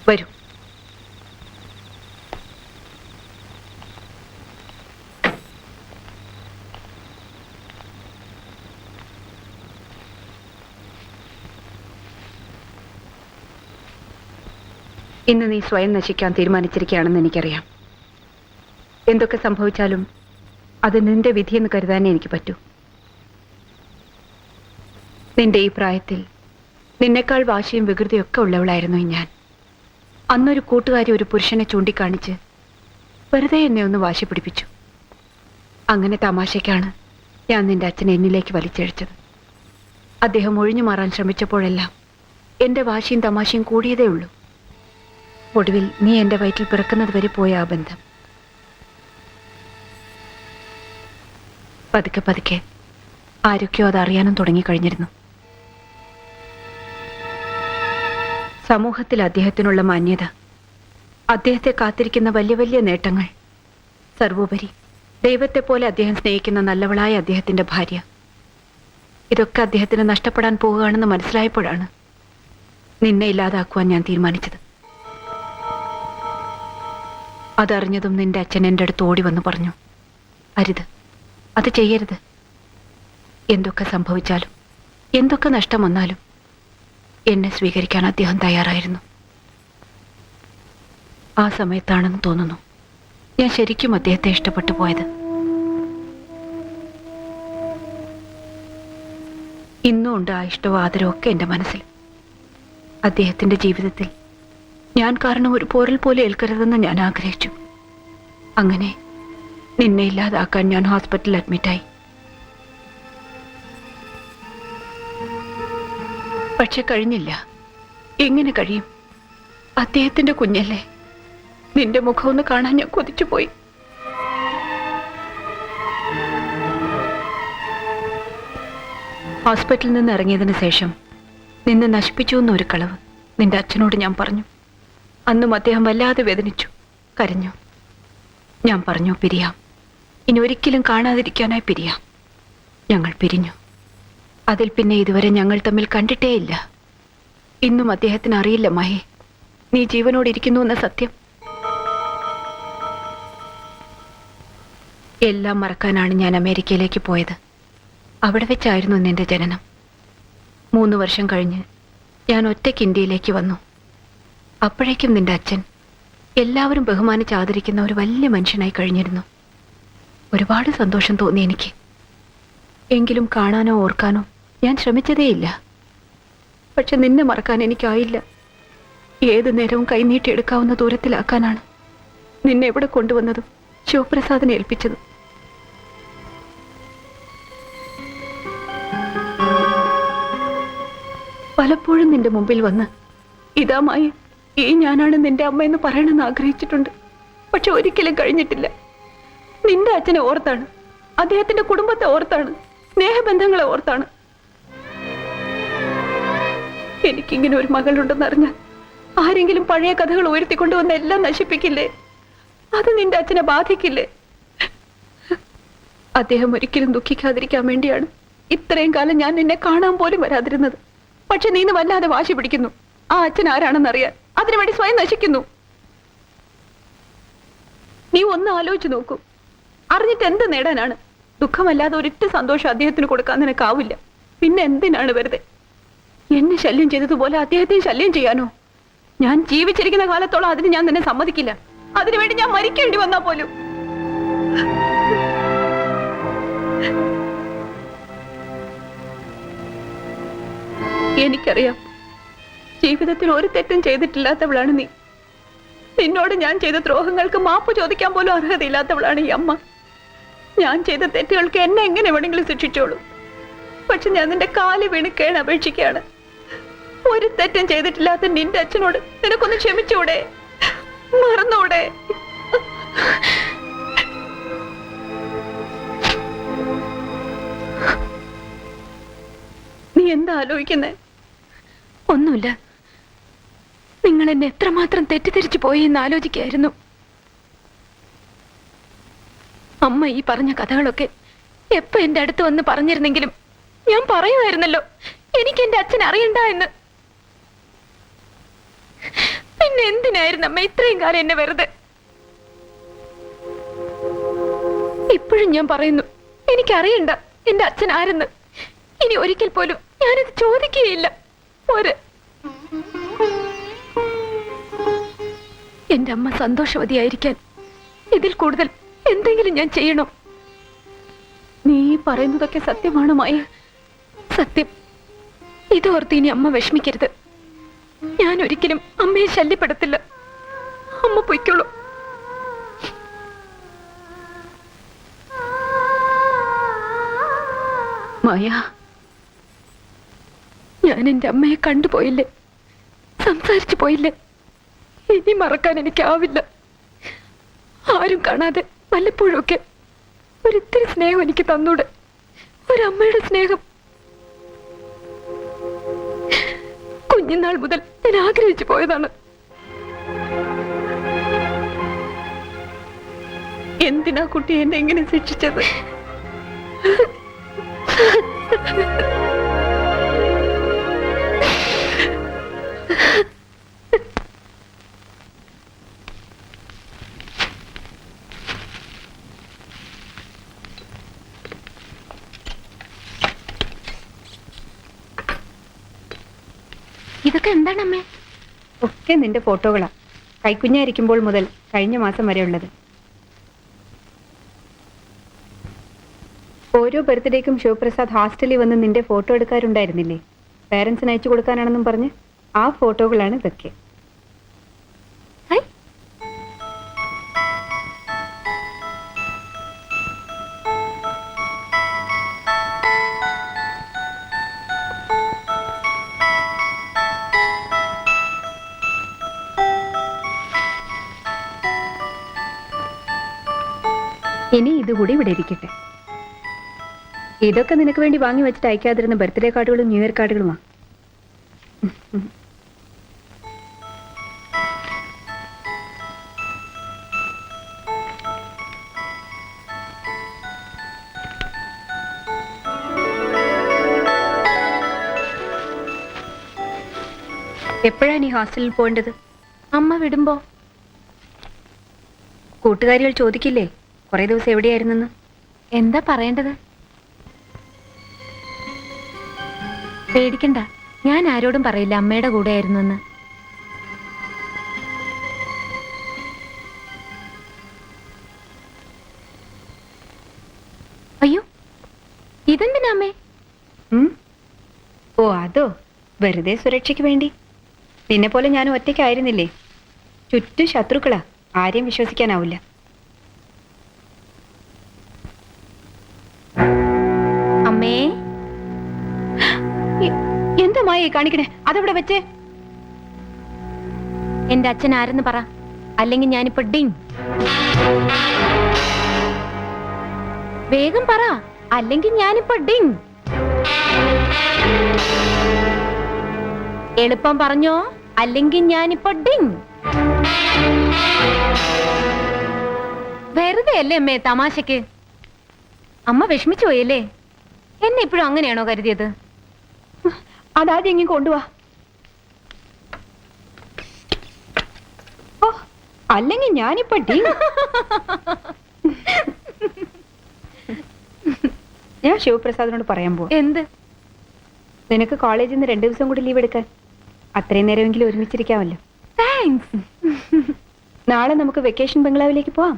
വരൂ. ഇന്ന് നീ സ്വയം നശിക്കാൻ തീരുമാനിച്ചിരിക്കുകയാണെന്ന് എനിക്കറിയാം. എന്തൊക്കെ സംഭവിച്ചാലും അത് നിന്റെ വിധിയെന്ന് കരുതാനേ എനിക്ക് പറ്റൂ. നിന്റെ ഈ പ്രായത്തിൽ നിന്നെക്കാൾ വാശിയും വികൃതിയൊക്കെ ഉള്ളവളായിരുന്നു ഞാൻ. അന്നൊരു കൂട്ടുകാരി ഒരു പുരുഷനെ ചൂണ്ടിക്കാണിച്ച് വെറുതെ എന്നെ ഒന്ന് വാശി പിടിപ്പിച്ചു. അങ്ങനെ തമാശയ്ക്കാണ് ഞാൻ നിന്റെ അച്ഛനെ എന്നിലേക്ക് വലിച്ചഴിച്ചത്. അദ്ദേഹം ഒഴിഞ്ഞു മാറാൻ ശ്രമിച്ചപ്പോഴെല്ലാം എന്റെ വാശിയും തമാശയും കൂടിയതേ ഉള്ളൂ. ഒടുവിൽ നീ എന്റെ വയറ്റിൽ പിറക്കുന്നത് വരെ പോയ ആ ബന്ധം പതുക്കെ പതുക്കെ ആരൊക്കെയോ അത് അറിയാനും തുടങ്ങിക്കഴിഞ്ഞിരുന്നു. സമൂഹത്തിൽ അദ്ദേഹത്തിനുള്ള മാന്യത, അദ്ദേഹത്തെ കാത്തിരിക്കുന്ന വലിയ വലിയ നേട്ടങ്ങൾ, സർവോപരി ദൈവത്തെ പോലെ അദ്ദേഹം സ്നേഹിക്കുന്ന നല്ലവളായ അദ്ദേഹത്തിന്റെ ഭാര്യ, ഇതൊക്കെ അദ്ദേഹത്തിന് നഷ്ടപ്പെടാൻ പോവുകയാണെന്ന് മനസ്സിലായപ്പോഴാണ് നിന്നെ ഇല്ലാതാക്കുവാൻ ഞാൻ തീരുമാനിച്ചത്. അതറിഞ്ഞതും നിന്റെ അച്ഛൻ എൻ്റെ അടുത്ത് ഓടി വന്ന് പറഞ്ഞു, അരുത്, അത് ചെയ്യരുത്. എന്തൊക്കെ സംഭവിച്ചാലും എന്തൊക്കെ നഷ്ടം വന്നാലും എന്നെ സ്വീകരിക്കാൻ അദ്ദേഹം തയ്യാറായിരുന്നു. ആ സമയത്താണെന്ന് തോന്നുന്നു ഞാൻ ശരിക്കും അദ്ദേഹത്തെ ഇഷ്ടപ്പെട്ടു പോയത്. ഇന്നും ഉണ്ട് ആ ഇഷ്ടവും ആദരവും ഒക്കെ എൻ്റെ മനസ്സിൽ. അദ്ദേഹത്തിന്റെ ജീവിതത്തിൽ ഞാൻ കാരണം ഒരു പോരൽ പോലെ ഏൽക്കരുതെന്ന് ഞാൻ ആഗ്രഹിച്ചു. അങ്ങനെ നിന്നെ ഇല്ലാതാക്കാൻ ഞാൻ ഹോസ്പിറ്റലിൽ അഡ്മിറ്റായി. പക്ഷെ കഴിഞ്ഞില്ല. എങ്ങനെ കഴിയും? അദ്ദേഹത്തിന്റെ കുഞ്ഞല്ലേ. നിന്റെ മുഖം ഒന്ന് കാണാൻ ഞാൻ കൊതിച്ചുപോയി. ഹോസ്പിറ്റലിൽ നിന്ന് ഇറങ്ങിയതിന് ശേഷം നിന്നെ നശിപ്പിച്ചു എന്നൊരു കളവ് നിന്റെ അച്ഛനോട് ഞാൻ പറഞ്ഞു. അന്നും അദ്ദേഹം വല്ലാതെ വേദനിച്ചു, കരഞ്ഞു. ഞാൻ പറഞ്ഞു, പിരിയാം, ഇനി ഒരിക്കലും കാണാതിരിക്കാനായി പിരിയാം. ഞങ്ങൾ പിരിഞ്ഞു. അതിൽ പിന്നെ ഇതുവരെ ഞങ്ങൾ തമ്മിൽ കണ്ടിട്ടേയില്ല. ഇന്നും അദ്ദേഹത്തിന് അറിയില്ല മഹേ, നീ ജീവനോടിരിക്കുന്നു എന്ന സത്യം. എല്ലാം മറക്കാനാണ് ഞാൻ അമേരിക്കയിലേക്ക് പോയത്. അവിടെ വെച്ചായിരുന്നു നിന്റെ ജനനം. 3 വർഷം കഴിഞ്ഞ് ഞാൻ ഒറ്റയ്ക്ക് ഇന്ത്യയിലേക്ക് വന്നു. അപ്പോഴേക്കും നിന്റെ അച്ഛൻ എല്ലാവരും ബഹുമാനിച്ച് ആദരിക്കുന്ന ഒരു വലിയ മനുഷ്യനായി കഴിഞ്ഞിരുന്നു. ഒരുപാട് സന്തോഷം തോന്നി എനിക്ക്. എങ്കിലും കാണാനോ ഓർക്കാനോ ഞാൻ ശ്രമിച്ചതേയില്ല. പക്ഷെ നിന്നെ മറക്കാൻ എനിക്കായില്ല. ഏതു നേരവും കൈനീട്ടിയെടുക്കാവുന്ന ദൂരത്തിലാക്കാനാണ് നിന്നെ ഇവിടെ കൊണ്ടുവന്നതും ശിവപ്രസാദിനെ ഏൽപ്പിച്ചതും. പലപ്പോഴും നിന്റെ മുമ്പിൽ വന്ന് ഇതാമായി ഈ ഞാനാണ് നിന്റെ അമ്മയെന്ന് പറയണമെന്ന് ആഗ്രഹിച്ചിട്ടുണ്ട്. പക്ഷെ ഒരിക്കലും കഴിഞ്ഞിട്ടില്ല. നിന്റെ അച്ഛനെ ഓർത്താണ്, അദ്ദേഹത്തിന്റെ കുടുംബത്തെ ഓർത്താണ്, സ്നേഹബന്ധങ്ങളെ ഓർത്താണ്. എനിക്കിങ്ങനെ ഒരു മകളുണ്ടെന്നറിഞ്ഞാൽ ആരെങ്കിലും പഴയ കഥകൾ ഉയർത്തിക്കൊണ്ടുവന്ന് എല്ലാം നശിപ്പിക്കില്ലേ? അത് നിന്റെ അച്ഛനെ ബാധിക്കില്ലേ? അദ്ദേഹം ഒരിക്കലും ദുഃഖിക്കാതിരിക്കാൻ വേണ്ടിയാണ് ഇത്രയും കാലം ഞാൻ നിന്നെ കാണാൻ പോലും വരാതിരുന്നത്. പക്ഷെ നീ വല്ലാതെ വാശി പിടിക്കുന്നു. ആ അച്ഛൻ ആരാണെന്നറിയാൻ അതിനുവേണ്ടി സ്വയം നശിക്കുന്നു. നീ ഒന്ന് ആലോചിച്ചു നോക്കൂ. അറിഞ്ഞിട്ട് എന്ത് നേടാനാണ്? ദുഃഖമല്ലാതെ ഒരിട്ട് സന്തോഷം അദ്ദേഹത്തിന് കൊടുക്കാൻ നിനക്കാവില്ല. പിന്നെ എന്തിനാണ് വെറുതെ എന്നെ ശല്യം ചെയ്തതുപോലെ അദ്ദേഹത്തെ ശല്യം ചെയ്യാനോ? ഞാൻ ജീവിച്ചിരിക്കുന്ന കാലത്തോളം അതിന് ഞാൻ നിന്നെ സമ്മതിക്കില്ല. അതിനുവേണ്ടി ഞാൻ മരിക്കേണ്ടി വന്നാ പോലും. എനിക്കറിയാം, ജീവിതത്തിൽ ഒരു തെറ്റും ചെയ്തിട്ടില്ലാത്തവളാണ് നീ. നിന്നോട് ഞാൻ ചെയ്ത ദ്രോഹങ്ങൾക്ക് മാപ്പ് ചോദിക്കാൻ പോലും അർഹതയില്ലാത്തവളാണ് ഈ അമ്മ. ഞാൻ ചെയ്ത തെറ്റുകൾക്ക് എന്നെ എങ്ങനെ വേണമെങ്കിലും ശിക്ഷിച്ചോളൂ. പക്ഷെ ഞാൻ നിന്റെ കാല് വീണ് കേണ് അപേക്ഷിക്കുകയാണ്. ഒരു തെറ്റും ചെയ്തിട്ടില്ലാത്ത നിന്റെ അച്ഛനോട് നിനക്കൊന്ന് ക്ഷമിച്ചൂടെ? മറന്നൂടെ? നീ എന്താ ആലോചിക്കുന്നേ? ഒന്നുമില്ല. നിങ്ങൾ എന്നെ എത്രമാത്രം തെറ്റിദ്ധരിച്ചു പോയി എന്ന് ആലോചിക്കായിരുന്നു. അമ്മ ഈ പറഞ്ഞ കഥകളൊക്കെ എപ്പോ എന്റെ അടുത്ത് വന്ന് പറഞ്ഞിരുന്നെങ്കിലും ഞാൻ പറയുമായിരുന്നല്ലോ എനിക്ക് എന്റെ അച്ഛൻ അറിയണ്ട എന്ന്. പിന്നെ എന്തിനായിരുന്നു അമ്മ ഇത്രയും കാലം എന്നെ വെറുതെ? ഇപ്പോഴും ഞാൻ പറയുന്നു, എനിക്കറിയണ്ട എന്റെ അച്ഛൻ ആരെന്ന്. ഇനി ഒരിക്കൽ പോലും ഞാനത് ചോദിക്കുകയില്ല. എന്റെ അമ്മ സന്തോഷവതിയായിരിക്കാൻ ഇതിൽ കൂടുതൽ എന്തെങ്കിലും ഞാൻ ചെയ്യണോ? നീ പറയുന്നതൊക്കെ സത്യമാണ് മായ, സത്യം. ഇതോർത്ത് ഇനി അമ്മ വിഷമിക്കരുത്. ഞാൻ ഒരിക്കലും അമ്മയെ ശല്യപ്പെടുത്തില്ല. അമ്മ പൊയ്ക്കോളൂ. മായ, ഞാൻ എന്റെ അമ്മയെ കണ്ടുപോയില്ലേ, സംസാരിച്ചു പോയില്ലേ? ഇനി മറക്കാൻ എനിക്കാവില്ല. ആരും കാണാതെ വല്ലപ്പോഴൊക്കെ ഒരിത്തിരി സ്നേഹം എനിക്ക് തന്നൂടെ? ഒരമ്മയുടെ സ്നേഹം. കുഞ്ഞുനാൾ മുതൽ ഞാൻ ആഗ്രഹിച്ചു പോയതാണ്. എന്തിനാ കുട്ടി എന്നെ എങ്ങനെ ശിക്ഷിച്ചത്? ഇതൊക്കെ എന്താണ് അമ്മേ? ഒക്കെ നിന്റെ ഫോട്ടോകളാ, കൈക്കുഞ്ഞായിരിക്കുമ്പോൾ മുതൽ കഴിഞ്ഞ മാസം വരെ ഉള്ളത്. ഓരോ ബർത്ത്ഡേക്കും ശിവപ്രസാദ് ഹോസ്റ്റലിൽ വന്ന് നിന്റെ ഫോട്ടോ എടുക്കാറുണ്ടായിരുന്നില്ലേ? പേരൻസിന് അയച്ചു കൊടുക്കാനാണെന്നും പറഞ്ഞ് ആ ഫോട്ടോകളാണ് ഇതൊക്കെ. ഇനി ഇതുകൂടി ഇവിടെ ഇരിക്കട്ടെ. ഇതൊക്കെ നിനക്ക് വേണ്ടി വാങ്ങി വെച്ചിട്ട് അയക്കാതിരുന്ന ബർത്ത്ഡേ കാർഡുകളും ന്യൂ ഇയർ കാർഡുകളുമാ. എപ്പോഴാണ് നീ ഹോസ്റ്റലിൽ പോകേണ്ടത്? അമ്മ വിടുമ്പോ. കൂട്ടുകാരികൾ ചോദിക്കില്ലേ കുറെ ദിവസം എവിടെയായിരുന്നെന്ന്? എന്താ പറയേണ്ടത്? പേടിക്കണ്ട, ഞാൻ ആരോടും പറയില്ല അമ്മയുടെ കൂടെ ആയിരുന്നു എന്ന്. അയ്യോ, ഇതെന്തിനാ അമ്മേ? ഓ അതോ, വെറുതെ സുരക്ഷയ്ക്ക് വേണ്ടി. നിന്നെ പോലെ ഞാനും ഒറ്റയ്ക്കായിരുന്നില്ലേ. ചുറ്റും ശത്രുക്കളാ, ആരെയും വിശ്വസിക്കാനാവില്ല. അമ്മേ, എന്താ മായ കാണിക്കണേ? അതവിടെ വെച്ചേ. എന്റെ അച്ഛൻ ആരെന്ന് പറ, അല്ലെങ്കിൽ ഞാനിപ്പോ ഡിങ്. വേഗം പറ, അല്ലെങ്കിൽ ഞാനിപ്പോ ഡിങ്. എളുപ്പം പറഞ്ഞോ, അല്ലെങ്കിൽ ഞാനിപ്പോ ഡിങ്. വെറുതെ അല്ലേ അമ്മേ തമാശക്ക്? അമ്മ വിഷമിച്ചു പോയല്ലേ? എന്നെ ഇപ്പോഴും അങ്ങനെയാണോ കരുതിയത്? അതാദ്യം ഇങ്ങനെ കൊണ്ടുവാ. ഓ, അല്ലെങ്കിൽ ഞാനിപ്പോ ഡിങ്. ഞാൻ ശിവപ്രസാദിനോട് പറയാൻ പോവാ. എന്ത്? നിനക്ക് കോളേജിൽ നിന്ന് 2 ദിവസം കൂടി ലീവ് എടുക്കാൻ. അത്രയും നേരമെങ്കിലും ഒരുമിച്ചിരിക്കാമല്ലോ. താങ്ക്സ്. നാളെ നമുക്ക് വെക്കേഷൻ ബംഗ്ലാവിലേക്ക് പോവാം.